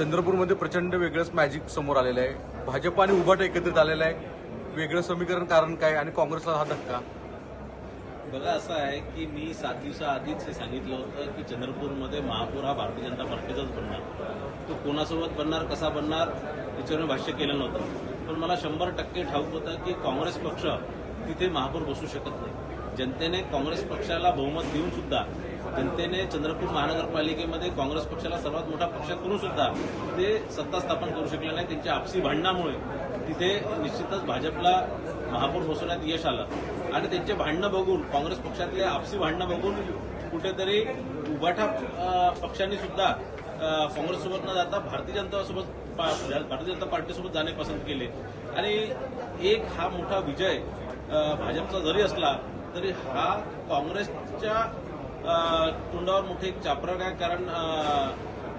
चंद्रपूरमध्ये प्रचंड वेगळंच मॅजिक समोर आलेलं आहे। भाजप आणि उभाटा एकत्रित आलेला आहे। वेगळं समीकरण कारण काय आणि काँग्रेसला हा धक्का? बघा असं आहे की मी 7 दिवसाआधीच हे सांगितलं होतं की चंद्रपूरमध्ये महापौर हा भारतीय जनता पार्टीचाच बनणार। तो कोणासोबत बनणार, कसा बनणार याच्यावर भाष्य केलं नव्हतं, पण मला 100% ठाऊक होतं की काँग्रेस पक्ष तिथे महापौर बसू शकत नाही। जनतेने काँग्रेस पक्षाला बहुमत देऊन सुद्धा, जनतेने चंद्रपूर महानगरपालिकेमध्ये काँग्रेस पक्षाला सर्वात मोठा पक्ष करून सुद्धा ते सत्ता स्थापन करू शकले नाही। त्यांच्या आपसी भांडणामुळे तिथे निश्चितच भाजपला महापौर बसवण्यात यश आलं आणि त्यांचे भांडणं बघून, काँग्रेस पक्षातले आपसी भांडणं बघून कुठेतरी उभाठा पक्षांनी सुद्धा काँग्रेससोबत न जाता भारतीय जनता पार्टीसोबत जाणे पसंत केले आणि एक हा मोठा विजय भाजपचा जरी असला तरी हा काँग्रेसच्या तोंडावर मोठे एक चापराक आहे, कारण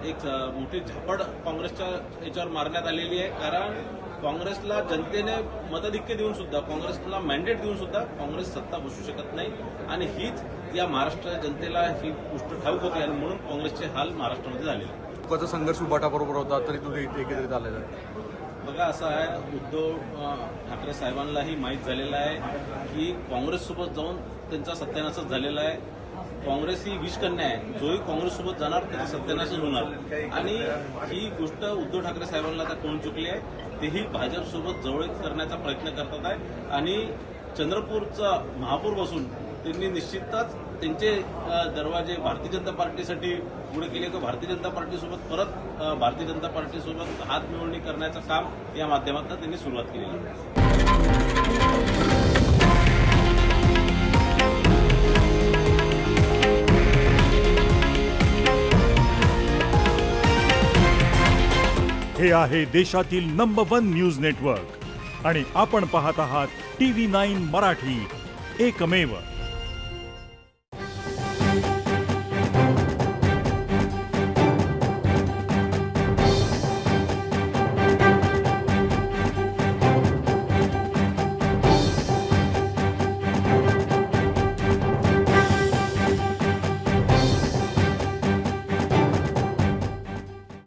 एक मोठी झापड काँग्रेसच्या याच्यावर मारण्यात आलेली आहे। कारण काँग्रेसला जनतेने मताधिक्य देऊन सुद्धा, काँग्रेसला मॅन्डेट देऊन सुद्धा काँग्रेस सत्ता बसू शकत नाही आणि हीच या महाराष्ट्र जनतेला ही गोष्ट ठाऊक होती आणि म्हणून काँग्रेसचे हाल महाराष्ट्रामध्ये झालेले। लोकांचा संघर्ष उभाटाबरोबर होता तरी तुम्ही एकत्रित आलेला आहे। बघा असं आहे, उद्धव ठाकरे साहेबांनाही माहीत झालेलं आहे की काँग्रेससोबत जाऊन त्यांचा सत्यानाशच झालेला आहे। काँग्रेस ही विषकन्या आहे, जोही काँग्रेससोबत जाणार त्याचा सत्यानाशच होणार आणि ही गोष्ट उद्धव ठाकरे साहेबांना आता कळून चुकली आहे। तेही भाजपसोबत जवळीक करण्याचा प्रयत्न करतात आहे आणि चंद्रपूरचा महापौर बसून त्यांनी निश्चितच त्यांचे दरवाजे भारतीय जनता पार्टीसाठी उघडे केले तर भारतीय जनता पार्टीसोबत परत भारतीय जनता पार्टीसोबत हात मिळवणी करण्याचं काम या माध्यमातून त्यांनी सुरुवात केलेली आहे। हे आहे देशातील नंबर 1 न्यूज नेटवर्क आणि आपण पाहत आहात TV9 मराठी, एकमेव।